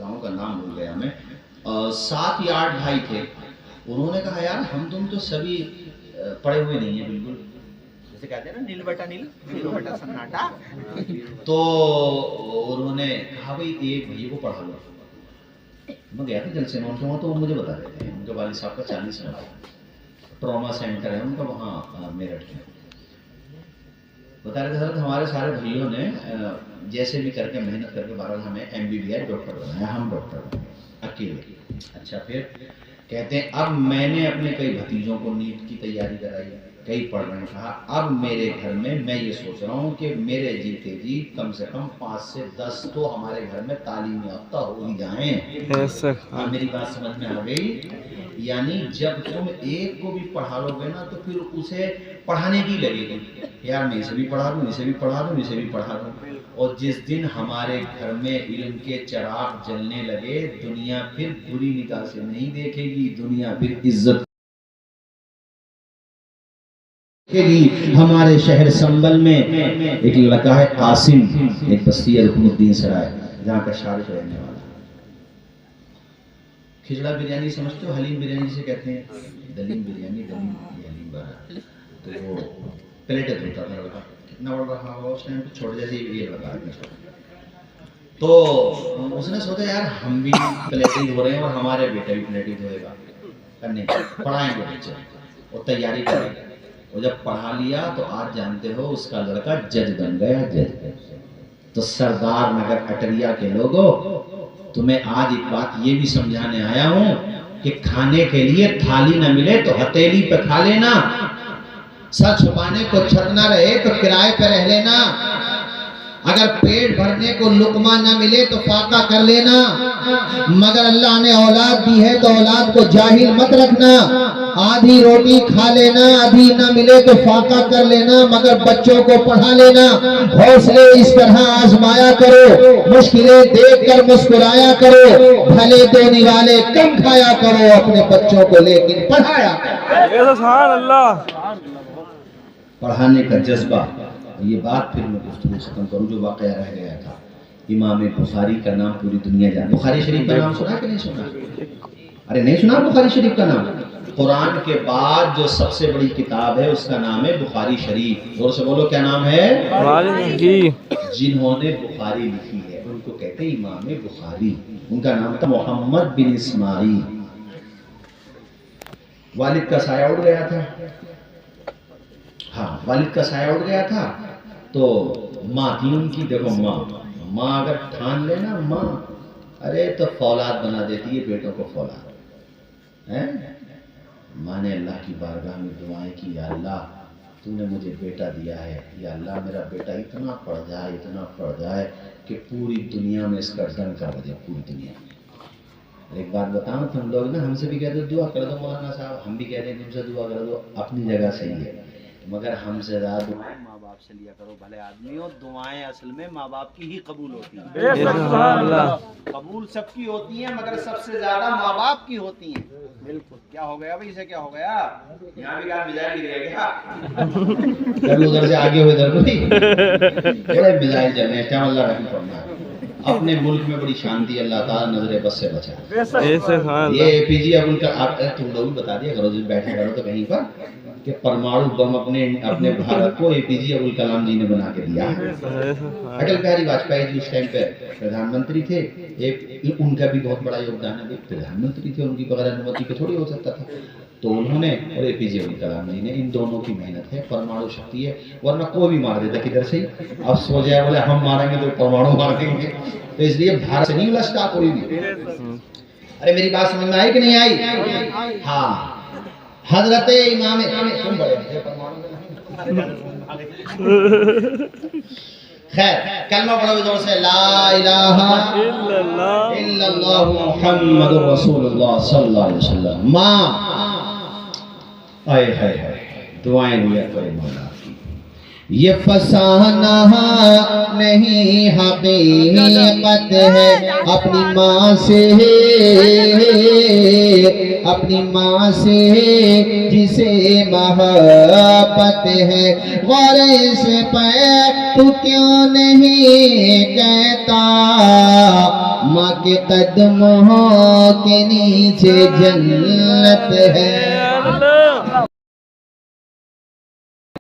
بھراؤں کا نام بھول گیا میں، 7 یا 8 بھائی تھے. انہوں نے کہا یار ہم تم تو سبھی پڑھے ہوئے نہیں ہیں بالکل، جیسے کہتے ہیں نا نیل بٹا نیل نیل بٹا سناٹا. تو انہوں نے کہا بھائی ایک بھائی کو پڑھا لو. میں گیا تھا جلسے میں ان کے وہاں، تو وہ مجھے بتا رہے تھے ان کے والد صاحب کا 40 سال ٹراما سینٹر ہے ان کا وہاں میرٹھ میں. بتا رہے تھے سر ہمارے سارے بھائیوں نے جیسے بھی کر کے محنت کر کے بہرحال ہمیں MBBS ڈاکٹر بنایا، ہم ڈاکٹر بنے اکیلے. اچھا پھر کہتے ہیں اب میں نے اپنے کئی بھتیجوں کو نیٹ کی تیاری کرائی، کئی پڑھ رہے ہیں. کہا اب میرے گھر میں یہ سوچ رہا ہوں کہ میرے جیتے جی کم سے کم 5 سے 10 تو ہمارے گھر میں تعلیم یافتہ ہو ہی جائیں. میری بات سمجھ میں آ گئی؟ یعنی جب تم ایک کو بھی پڑھا لو گے نا تو پھر اسے پڑھانے کی لگے گی، یار میں اسے بھی پڑھا دوں، اسے بھی پڑھا دوں، اسے بھی پڑھا دوں. اور جس دن ہمارے گھر میں علم کے چراغ جلنے لگے، دنیا پھر بری نگاہ سے نہیں دیکھے گی، دنیا پھر عزت کے لیے. ہمارے شہر سنبل میں ایک لڑکا ہے قاسم، ایک بستی ہے رکن الدین سرائے، جہاں کا شارق رہنے والا. کھچڑا بریانی سمجھتے ہو؟ حلیم بریانی سے کہتے ہیں، دلیم بریانی، دلیم حلیم بارہ. تو وہ پلیٹت ہوتا تھا لڑکا، کتنا بڑھ رہا ہوا اس ٹائم پہ، چھوٹے جیسے یہ لڑکا ہے. تو اس نے سوچا یار ہم بھی پلیٹنگ ہو رہے ہیں اور ہمارے بیٹا بھی پلیٹنگ ہوئے گا، کرنے پڑھائیں گے بچے اور تیاری کریں گے. وہ جب پڑھا لیا تو آج جانتے ہو اس کا لڑکا جج بن گیا، جج. تو سردار نگر اٹریا کے لوگوں، تمہیں آج ایک بات یہ بھی سمجھانے آیا ہوں کہ کھانے کے لیے تھالی نہ ملے تو ہتھیلی پہ کھا لینا، سر چھپانے کو چھت نہ رہے تو کرائے پہ رہ لینا، اگر پیٹ بھرنے کو لقمہ نہ ملے تو فاقہ کر لینا. مگر اللہ نے اولاد دی ہے تو اولاد کو جاہل مت رکھنا. آدھی روٹی کھا لینا، آدھی نہ ملے تو فاقہ کر لینا، مگر بچوں کو پڑھا لینا. حوصلے اس طرح آزمایا کرو، مشکلیں دیکھ کر مسکرایا کرو، بھلے تو نوالے کم کھایا کرو، اپنے بچوں کو لیکن پڑھایا کرو. سبحان اللہ. پڑھانے کا جذبہ. یہ بات پھر میں گفتگو ختم کروں جو واقعہ رہ گیا تھا. امام بخاری کا نام پوری دنیا جانتی. بخاری شریف کا نام سنا کہ نہیں سنا؟ ارے نہیں سنا بخاری شریف کا نام؟ قرآن کے بعد جو سب سے بڑی کتاب ہے اس کا نام ہے بخاری شریف. زور سے بولو کیا نام ہے؟ جنہوں نے بخاری لکھی ہے ان کو کہتے ہیں امام بخاری. ان کا نام تھا محمد بن اسماعیل. والد کا سایہ اڑ گیا تھا. ہاں والد کا سایہ اڑ گیا تھا تو ماں تھی ان کی. دیکھو ماں اگر ٹھان لینا ماں، ارے تو فولاد بنا دیتی ہے بیٹوں کو فولاد. ماں نے اللہ کی بارگاہ میں دعائیں کی، یا اللہ تو نے مجھے بیٹا دیا ہے، یا اللہ میرا بیٹا اتنا پڑھ جائے کہ پوری دنیا میں اس کا ڈنکا بجے، پوری دنیا میں. ایک بات بتاؤں، تم لوگ نا ہم سے بھی کہتے دعا کر دو مولانا صاحب، ہم بھی کہتے ہیں تم سے دعا کر دو، اپنی جگہ صحیح ہے، مگر ہم سے زیادہ دعائیں ماں باپ سے لیا کرو. بھلے آدمی ہو، دعائیں اصل میں ماں باپ کی ہی قبول ہوتی ہیں. قبول سب کی ہوتی ہیں مگر سب سے زیادہ ماں باپ کی ہوتی ہیں. بالکل. کیا ہو گیا بھائی، اسے کیا ہو گیا؟ یہاں بھی کیا میزائل گر گیا کیا؟ ادھر سے آگے ہوئے ادھر کوئی بڑے میزائل چل رہے ہیں. کیا اللہ رحم فرمائے. اپنے ملک میں بڑی شانتی، اللہ تعالیٰ نظر بس سے بچا. یہ APJ اب تم لوگ بتا دیا کرو جب بیٹھے کرو تو کہیں پر کہ پرمانو بم اپنے بھارت کو APJ ابوال کلام جی نے بنا کے دیا. اٹل بہاری واجپئی جی اس ٹائم پہ پردھان منتری تھے. ان کا بھی بہت بڑا یوگدان ہے، پردھان منتری تھے، ان کی بغیر انومتی کے تھوڑی ہو سکتا تھا. تو انہوں نے اور APJ ابوال کلام جی نے، ان دونوں کی محنت ہے. پرمانو شکتی ہے، ورنہ کوئی بھی مار دیتا کدھر سے. اب سو جائے بولے ہم ماریں گے تو پرمانو مار دیں گے. تو اس لیے بھارت سے نہیں الجھتا کوئی بھی. ارے میری بات سمجھ میں آئی کہ نہیں آئی؟ ہاں حضرت امام خیر کلمہ پڑھو زور سے، لا الہ الا اللہ محمد رسول اللہ صلی اللہ علیہ وسلم. ماں آئے ہائے دعائیں لیا کرے مولا کی. یہ فسانہ نہیں حقیقت ہے اپنی ماں سے، اپنی ماں سے جسے محبت ہے. غور اس پہ تو کیوں نہیں کہتا ماں کے قدموں کے نیچے جنت ہے.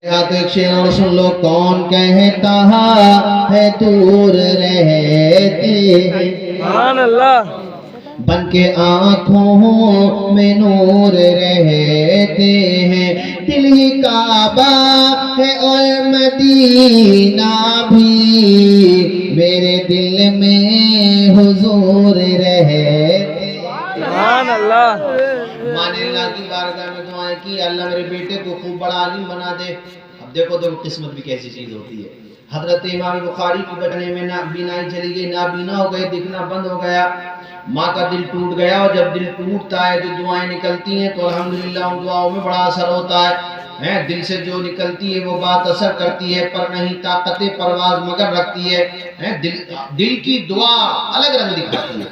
تو ایک شعر اور سن لو. کون کہتا ہے دور رہتے سبحان اللہ. بن کے آنکھوں میں نور رہتے ہیں. دل ہی کعبہ ہے اور مدینہ بھی میرے دل میں حضور رہتے. سبحان اللہ. ماں نے اللہ کی بارگاہ میں دعائیں کی, اللہ میرے بیٹے کو خوب بڑا عالم بنا دے. اب دیکھو قسمت بھی کیسی چیز ہوتی ہے. حضرت امام بخاری کی بچنے میں نابینائی چلی گئی, نابینا ہو گئے, دکھنا بند ہو گیا. ماں کا دل ٹوٹ گیا, اور جب دل ٹوٹتا ہے جو دعائیں نکلتی ہیں تو الحمدللہ ان دعاؤں میں بڑا اثر ہوتا ہے. دل سے جو نکلتی ہے وہ بات اثر کرتی ہے, پر نہیں طاقت پرواز مگر رکھتی ہے. دل کی دعا الگ رنگ دکھاتی ہے.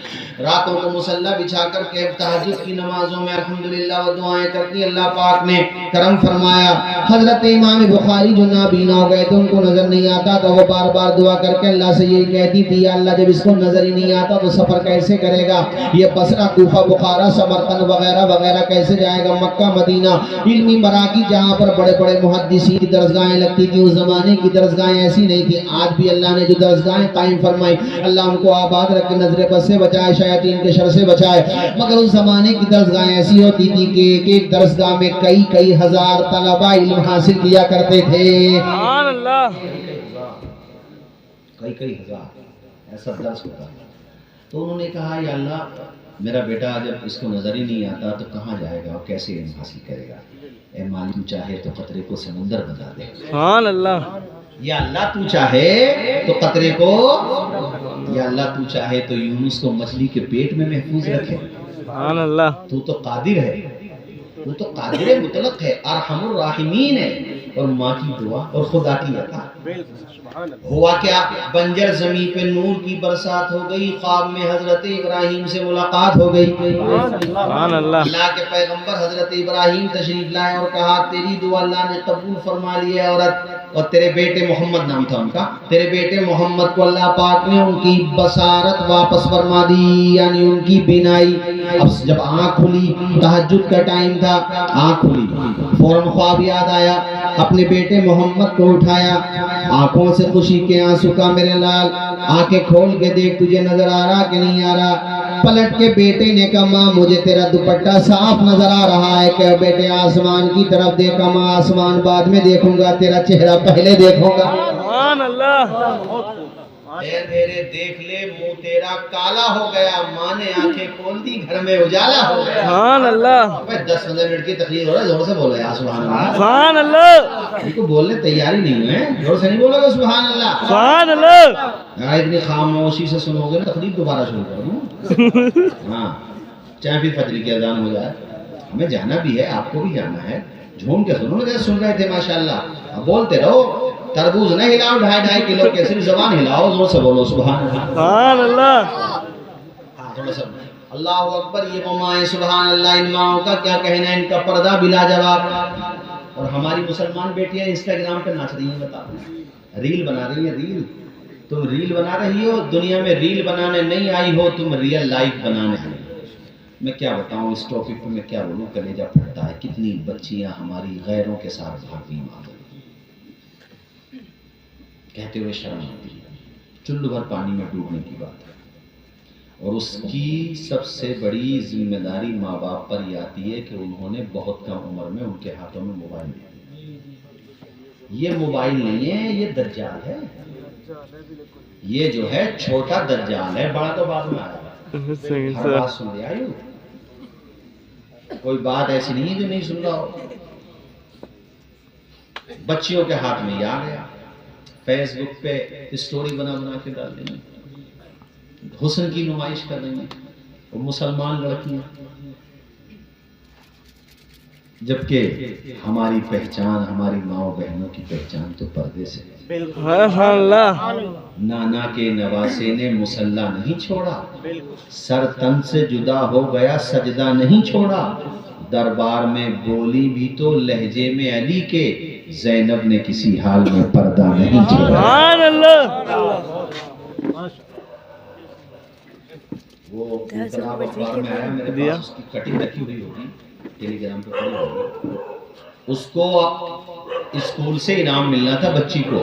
راتوں کو مصلی بچھا کر کے تہجد کی نمازوں میں الحمدللہ وہ دعائیں کرتی. اللہ پاک نے کرم فرمایا. حضرت امام بخاری جو نابینا ہو گئے تھے, ان کو نظر نہیں آتا تو وہ بار بار دعا کر کے اللہ سے یہی کہتی تھی, یا اللہ جب اس کو نظر ہی نہیں آتا تو سفر کیسے کرے گا؟ یہ بصرہ, کوفہ, بخارا, سمرقند وغیرہ وغیرہ کیسے جائے گا؟ مکہ, مدینہ, علمی مراکز جہاں پر بڑے بڑے محدثین کی درسگاہیں لگتی تھی, اس زمانے کی درسگاہیں ایسی نہیں تھی. آج بھی اللہ نے جو درسگاہیں قائم فرمائی, اللہ ان کو آباد رکھ کے نظر بد سے بچائے, شیاطین کے شر سے بچائے. مگر اس زمانے کی درسگاہیں ایسی ہوتی تھی کہ ایک ایک درسگاہ میں کئی ہزار طلبہ علم حاصل کیا کرتے تھے. سبحان اللہ. کئی ہزار ایسا درس ہوتا ہے. تو انہوں نے کہا, یا اللہ میرا بیٹا جب اس کو نظر ہی نہیں آتا تو کہاں جائے گا اور کیسے علم حاصل کرے گا؟ اے مالک تو چاہے تو قطرے کو سمندر بنا دے. سبحان اللہ. یا اللہ تو چاہے تو قطرے کو, یا اللہ تو چاہے تو یونس کو مچھلی کے پیٹ میں محفوظ رکھے. سبحان اللہ. تو قادر ہے, تو قادر مطلق ہے, ارحم الراحمین ہے. اور ماں کی دعا اور خدا کی عطا. ہوا کیا؟ بنجر زمین پہ نور کی برسات ہو گئی. خواب میں حضرت ابراہیم سے ملاقات ہو گئی. سبحان اللہ. اللہ کے پیغمبر حضرت ابراہیم تشریف لائے اور کہا, تیری دعا اللہ نے قبول فرما لی ہے عورت, اور تیرے بیٹے محمد نام تھا ان کا, تیرے بیٹے محمد کو اللہ پاک نے ان کی بصارت واپس فرما دی, یعنی ان کی بینائی. اب جب آنکھ کھلی, تہجد کا ٹائم تھا, آنکھ کھلی, فوراً خواب یاد آیا, اپنے بیٹے محمد کو اٹھایا, آنکھوں سے خوشی کے آنسو کا میرے لال, آنکھیں کھول کے دیکھ تجھے نظر آ رہا کہ نہیں آ رہا. پلٹ کے بیٹے نے کہا, ماں مجھے تیرا دوپٹہ صاف نظر آ رہا ہے. کہ بیٹے آسمان کی طرف دیکھا, ماں آسمان بعد میں دیکھوں گا, تیرا چہرہ پہلے دیکھوں گا. سبحان اللہ. دھیرے دیکھ لے, منہ تیرا کالا ہو گیا. ماں نے آنکھیں کھول دی, گھر میں اجالا ہو گیا. سبحان اللہ. 10-15 منٹ کی تقریر ہو رہا ہے, زور سے بولو یا سبحان اللہ. سبحان اللہ. ان کو بولنے تیاری نہیں ہے, زور سے نہیں بولو گے سبحان اللہ. سبحان اللہ. اتنی خاموشی سے سنو گے نا, تقریر دوبارہ شروع کروں. ہاں, چاہے پھر فجر کی اذان ہو جائے. ہمیں جانا بھی ہے, آپ کو بھی جانا ہے. جھوم کے سنو نا, جیسے سن رہے تھے ماشاءاللہ. اب بولتے رہو, تربوز نہ ہلاؤ 2.5 کلو کے, صرف زبان ہلاؤ, زور سے بولو سبحان اللہ. سبحان اللہ. ہاں تھوڑا سا اللہ اکبر. یہ وہ مائیں, سبحان اللہ, ان ماؤں کا کیا کہنا ہے, ان کا پردہ بلا جواب. اور ہماری مسلمان بیٹیاں انسٹاگرام پہ ناچ رہی ہیں, بتاؤ, ریل بنا رہی ہیں. ریل, تم ریل بنا رہی ہو, دنیا میں ریل بنانے نہیں آئی ہو, تم ریئل لائف بنانے آئی. میں کیا بتاؤں اس ٹاپک پہ, میں کیا بولوں, کلیجہ پھٹتا ہے. کتنی بچیاں ہماری غیروں کے ساتھ بھاگی مانگی, کہتے ہوئے شرم آتی ہے. چلو بھر پانی میں ڈوبنے کی بات ہے. اور اس کی سب سے بڑی ذمہ داری ماں باپ پر یہ آتی ہے کہ انہوں نے بہت کم عمر میں ان کے ہاتھوں میں موبائل دیا. یہ موبائل نہیں ہے, یہ دجال ہے. یہ جو ہے چھوٹا دجال ہے, بڑا تو بعد میں آیا. ہر بات سن رہے آئیو, کوئی بات ایسی نہیں ہے جو نہیں سن رہا ہو. بچیوں کے ہاتھ میں یہ آ گیا, فیس بک پہ اسٹوری بنا کے ڈال دیں گے, حسن کی نمائش کر رہی ہیں. اور مسلمان لڑکیاں, جبکہ ہماری پہچان, ہماری ماؤں بہنوں کی پہچان تو پردے سے. نانا کے نواسے نے مسلح نہیں چھوڑا, سر تن سے جدا ہو گیا سجدہ نہیں چھوڑا. دربار میں بولی بھی تو لہجے میں علی کے, زینب نے کسی حال میں پردہ نہیں چھوڑا. وہ انقلاب اخبار میں آیا میرے پاس، اس کی کٹنگ رکھی ہوئی ہوگی، ٹیلی گرام پہ پڑی ہوگی. اس کو اسکول سے انعام ملنا تھا بچی کو،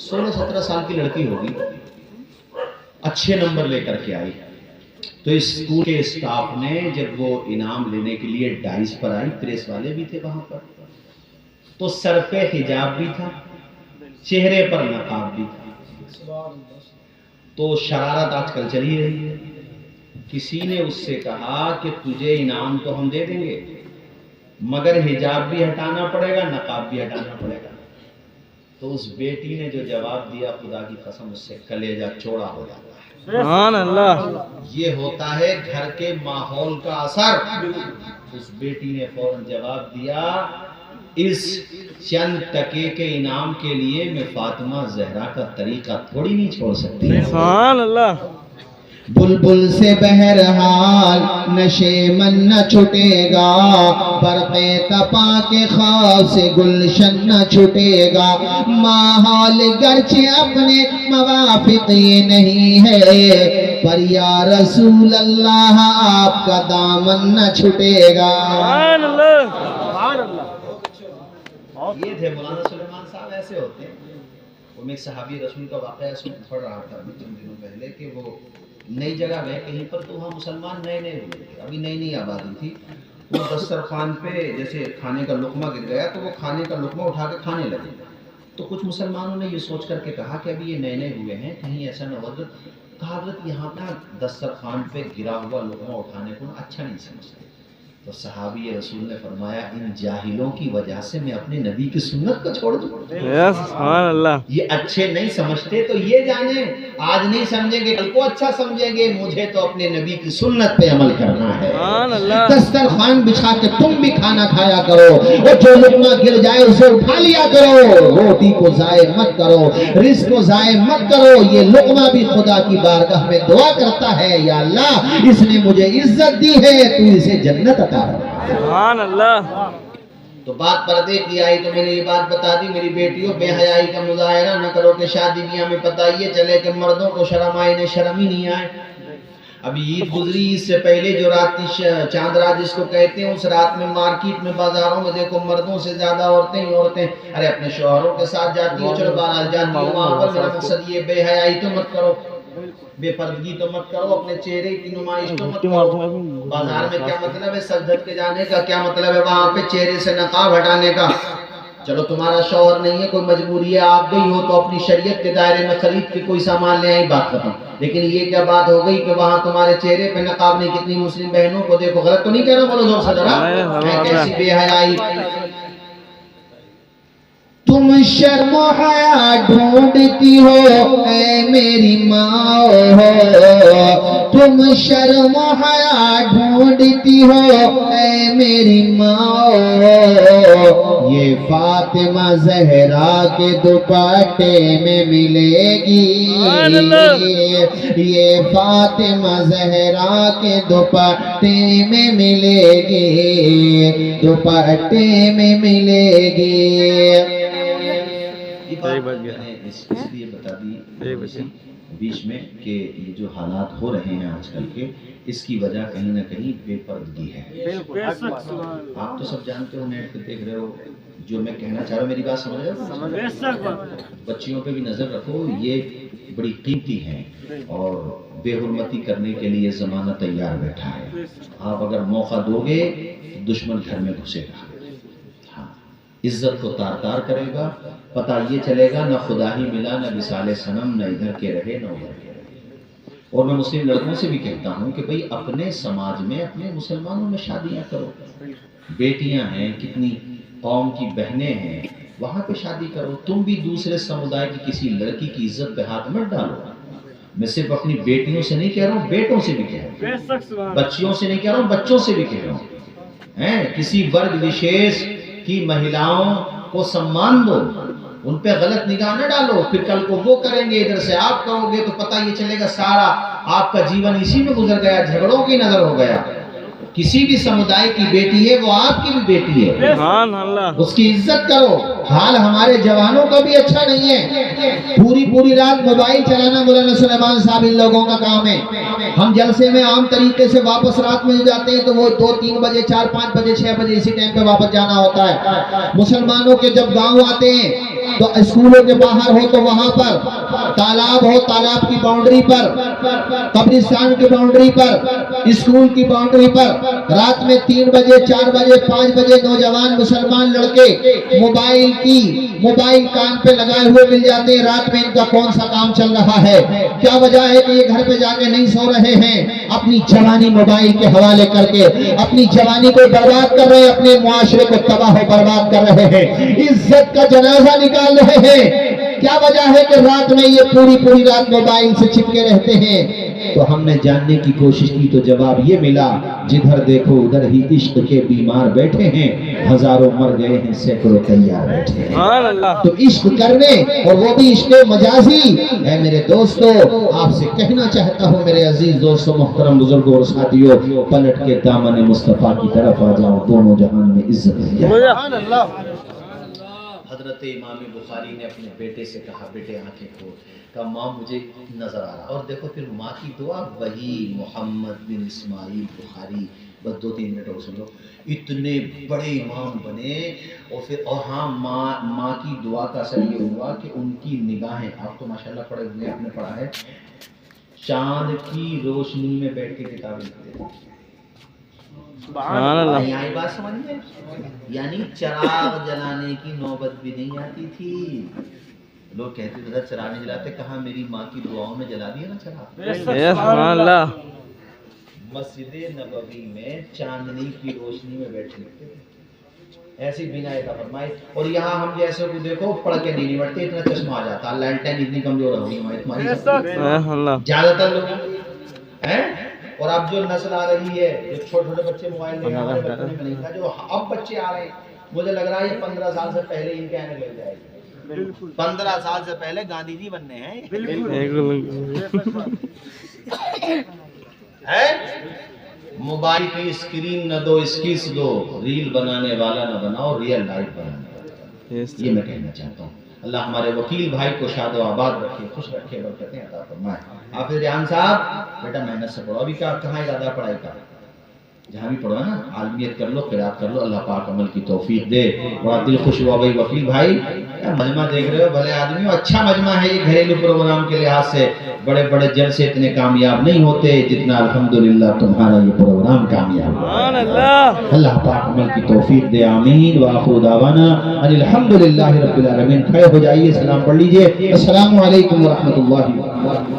16-17 سال کی لڑکی ہوگی، اچھے نمبر لے کر کے آئی. تو اسکول کے اسٹاف نے جب وہ انعام لینے کے لیے ڈائس پر آئی، پریس والے بھی تھے وہاں پر، تو سر پہ حجاب بھی تھا، چہرے پر نقاب بھی تھا. تو شرارت آج کل چلی رہی ہے. کسی نے اس سے کہا کہ تجھے انعام تو ہم دے دیں گے مگر حجاب بھی ہٹانا پڑے گا، نقاب بھی ہٹانا پڑے گا. تو اس بیٹی نے جو جواب دیا، خدا کی قسم اس سے کلیجہ چوڑا ہو جاتا ہے. سبحان اللہ. یہ ہوتا ہے گھر کے ماحول کا اثر. اس بیٹی نے فوراً جواب دیا، اس چند ٹکے کے انعام کے لیے میں فاطمہ زہرا کا طریقہ تھوڑی نہیں چھوڑ سکتی. سبحان اللہ. بلبل سے بہرحال نشے من نہ چھٹے گا، برق تپا کے خواب سے گلشن نہ چھٹے گا. ماحول گرچہ اپنے موافق یہ نہیں ہے، پر یا رسول اللہ آپ کا دامن نہ چھٹے گا. سبحان اللہ. سبحان اللہ. یہ تھے مولانا سلیمان صاحب، ایسے ہوتے ہیں. وہ میں ایک صحابی رسول کا واقعہ پڑھ رہا تھا ابھی چند دنوں پہلے کہ وہ نئی جگہ گئے کہیں پر، تو وہاں مسلمان نئے نئے ہوئے تھے، ابھی نئی نئی آبادی تھی. وہ دسترخوان پہ جیسے کھانے کا لقمہ گر گیا تو وہ کھانے کا لقمہ اٹھا کے کھانے لگے. تو کچھ مسلمانوں نے یہ سوچ کر کے کہا کہ ابھی یہ نئے نئے ہوئے ہیں، کہیں ایسا نہ ہو. کہا حضرت یہاں کا دسترخوان پہ گرا ہوا لقمہ اٹھانے کو اچھا نہیں سمجھتے. تو صحابی رسول نے فرمایا، ان جاہلوں کی وجہ سے میں اپنے نبی کی سنت کو چھوڑ دوں. سبحان اللہ. یہ اچھے نہیں سمجھتے تو یہ جانیں آج نہیں سمجھیں گے کل کو اچھا سمجھیں گے. مجھے تو اپنے نبی کی سنت پہ عمل کرنا ہے. سبحان اللہ. دسترخوان بچھا کے تم بھی کھانا کھایا کرو، اور جو لقمہ گر جائے اسے اٹھا لیا کرو. روٹی کو ضائع مت کرو، رزق کو ضائع مت کرو. یہ لقمہ بھی خدا کی بارگاہ میں دعا کرتا ہے، یا اللہ اس نے مجھے عزت دی ہے، تو اسے جنت عطا فرما. سبحان اللہ. تو بات پردے کی آئی تو میں نے یہ بات بتا دی، میری بیٹیوں بے حیائی کا مظاہرہ نہ کرو کہ شادی بیاہ میں پتہ یہ چلے کہ مردوں کو شرم آئے، انہیں شرم ہی نہیں آئے. ابھی عید گزری، اس سے پہلے جو رات چاند رات جس کو کہتے ہیں، اس رات میں مارکیٹ میں بازاروں میں دیکھو مردوں سے زیادہ عورتیں ہی عورتیں ارے اپنے شوہروں کے ساتھ جاتی ہیں. چلو بہرحال جاتی ہیں وہاں پر، میرا مقصد یہ بے حیائی تو مت کرو، بے پردگی تو مت کرو، اپنے چہرے کی نمائش تو مت کرو. بازار میں کیا مطلب ہے سجدت کے جانے کا، کیا مطلب ہے وہاں پہ چہرے سے نقاب ہٹانے کا. چلو تمہارا شوہر نہیں ہے، کوئی مجبوری ہے، آپ گئی ہو تو اپنی شریعت کے دائرے میں خرید کے کوئی سامان لے آئی، بات ختم. لیکن یہ کیا بات ہو گئی کہ وہاں تمہارے چہرے پہ نقاب نہیں. کتنی مسلم بہنوں کو دیکھو، غلط تو نہیں کہہ رہا، بولو زور سے ذرا، کیسی بے حیائی. تم شرم و حیا ڈھونڈتی ہو اے میری ماں ہو، تم شرم و حیا ڈھونڈتی ہو اے میری ماں ہو. یہ فاطمہ زہرا کے دوپٹے میں ملے گی، یہ فاطمہ زہرا کے دوپٹے میں ملے گی، دوپٹے میں ملے گی. میں نے اس لیے بتا دی بیچ میں کہ یہ جو حالات ہو رہے ہیں آج کل کے، اس کی وجہ کہیں نہ کہیں بے پردگی ہے. آپ تو سب جانتے ہو، نیٹ پہ دیکھ رہے ہو. جو میں کہنا چاہ رہا ہوں میری بات سمجھ رہے ہو؟ بچیوں پہ بھی نظر رکھو، یہ بڑی قیمتی ہیں اور بے حرمتی کرنے کے لیے زمانہ تیار بیٹھا ہے. آپ اگر موقع دو گے دشمن گھر میں گھسے گا، عزت کو تار تار کرے گا. پتہ یہ چلے گا نہ خدا ہی ملا، نہ مثال صنم، نہ ادھر کے رہے نہ ادھر کے رہے. اور میں مسلم لڑکوں سے بھی کہتا ہوں کہ بھئی اپنے سماج میں، اپنے مسلمانوں میں شادیاں کرو. بیٹیاں ہیں، کتنی قوم کی بہنیں ہیں، وہاں پہ شادی کرو. تم بھی دوسرے سمودائے کی کسی لڑکی کی عزت پہ ہاتھ مت ڈالو. میں صرف اپنی بیٹیوں سے نہیں کہہ رہا ہوں، بیٹوں سے بھی کہہ رہا ہوں، بچیوں سے نہیں کہہ رہا ہوں، بچوں سے بھی کہہ رہا ہوں. کسی ورگ وشیش کی مہیلاؤں کو سمان دو، ان پہ غلط نگاہ نہ ڈالو. پھر کل کو وہ کریں گے، ادھر سے آپ کرو گے، تو پتہ یہ چلے گا سارا آپ کا جیون اسی میں گزر گیا، جھگڑوں کی نظر ہو گیا. کسی بھی سمودائے کی بیٹی ہے وہ آپ کی بھی بیٹی ہے, سبحان اللہ. اس کی عزت کرو. حال ہمارے جوانوں کا بھی اچھا نہیں ہے, پوری رات موبائل چلانا مولانا سلیمان صاحب ان لوگوں کا کام ہے. ہم جلسے میں عام طریقے سے واپس رات میں جاتے ہیں تو وہ 2-3 بجے 4-5 بجے 6 بجے اسی ٹائم پہ واپس جانا ہوتا ہے. مسلمانوں کے جب گاؤں آتے ہیں تو اسکولوں کے باہر ہو تو وہاں پر تالاب ہو, تالاب کی باؤنڈری پر, قبرستان کی باؤنڈری پر, اسکول کی باؤنڈری پر رات میں 3 بجے 4 بجے 5 بجے نوجوان مسلمان لڑکے موبائل کان پہ لگائے ہوئے مل جاتے ہیں. رات میں ان کا کون سا کام چل رہا ہے؟ کیا وجہ ہے کہ یہ گھر پہ جا کے نہیں سو رہے ہیں؟ اپنی جوانی موبائل کے حوالے کر کے اپنی جوانی کو برباد کر رہے ہیں, اپنے معاشرے کو تباہ و برباد کر رہے ہیں, عزت کا جنازہ نکال رہے ہیں. کیا وجہ ہے کہ رات میں یہ پوری رات موبائل سے چپکے رہتے ہیں؟ تو ہم نے جاننے کی کوشش کی تو جواب یہ ملا, جدھر دیکھو ادھر ہی عشق کے بیمار بیٹھے ہیں, ہزاروں مر گئے ہیں سینکڑوں تیار بیٹھے ہیں. سبحان اللہ. تو عشق کرنے, اور وہ بھی عشق مجازی. اے میرے دوستو, آپ سے کہنا چاہتا ہوں میرے عزیز دوستو, محترم بزرگوں اور ساتھیوں, پلٹ کے دامن مصطفیٰ کی طرف آ جاؤ, دونوں جہان میں عزت ہے. سبحان اللہ. حضرت امام بخاری نے اپنے بیٹے سے کہا, بیٹے آنکھیں کھول. کہا ماں مجھے نظر آ رہا. اور دیکھو پھر ماں کی دعا, وہی محمد بن اسماعیل بخاری, بس 2-3 منٹ اور سن لو, اتنے بڑے امام بنے. اور ہاں, ماں کی دعا کا اثر یہ ہوا کہ ان کی نگاہیں, آپ تو ماشاءاللہ پڑھے ہوئے, آپ نے پڑھا ہے, چاند کی روشنی میں بیٹھ کے کتابیں لکھتے تھے. سبحان اللہ. یہاں بات سمجھ میں, یعنی چراغ جلانے کی نوبت بھی نہیں آتی تھی. لوگ کہتے تھے چراغ نہیں جلاتے, کہاں میری ماں کی دعاؤں میں جلا دیا نا چراغ. سبحان اللہ. مسجد نبوی میں چاندنی کی روشنی میں بیٹھ لکھتے تھے, ایسی بنا فرمائی. اور یہاں ہم جیسے کو دیکھو پڑھ کے نہیں نمٹتے, اتنا چشمہ آ جاتا, لالٹین اتنی کمزور ہو گئی ہماری زیادہ تر لوگ ہیں. اور اب جو نسل آ رہی ہے, جو چھوٹے بچے موبائل میں, ہمارے بچپن میں نہیں تھا, جو اب بچے آ رہے ہیں, مجھے لگ رہا ہے یہ 15 سال سے پہلے ان کے آنے لگ جائے گی. 15 سال سے پہلے گاندھی جی بننے ہیں. موبائل کی اسکرین نہ دو, اسکیس دو, ریل بنانے والا نہ بناؤ, ریئل لائف بنانے والا. یہ میں کہنا چاہتا ہوں. اللہ ہمارے وکیل بھائی کو شاد و آباد رکھے, خوش رکھے, برکتیں عطا فرمائے. حافظ ریحان صاحب بیٹا محنت سے پڑھو. ابھی کہاں ارادہ پڑھائی کا, جہاں بھی پڑھو نا عالمیت کر لو, قرات کر لو, اللہ پاک عمل کی توفیق دے. بڑا دل خوش ہوا بھائی وکیل بھائی, مجمع دیکھ رہے ہو, بھلے آدمی ہو, اچھا مجمع ہے یہ گھریلو پروگرام کے لحاظ سے. بڑے بڑے جلسے اتنے کامیاب نہیں ہوتے جتنا الحمدللہ تمہارا یہ پروگرام کامیاب ہوا. اللہ پاک عمل کی توفیق دے, آمین. وآخر دعوانا ان الحمدللہ رب العالمین. کھڑے ہو جائیے, سلام پڑھ لیجئے. السلام علیکم ورحمۃ اللہ.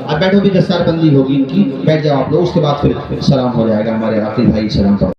اب بیٹھو بھی, دستار بندی ہوگی ان کی, بیٹھ جاؤ آپ لوگ, اس کے بعد پھر سلام ہو جائے گا. ہمارے عاقل بھائی سلام پڑھ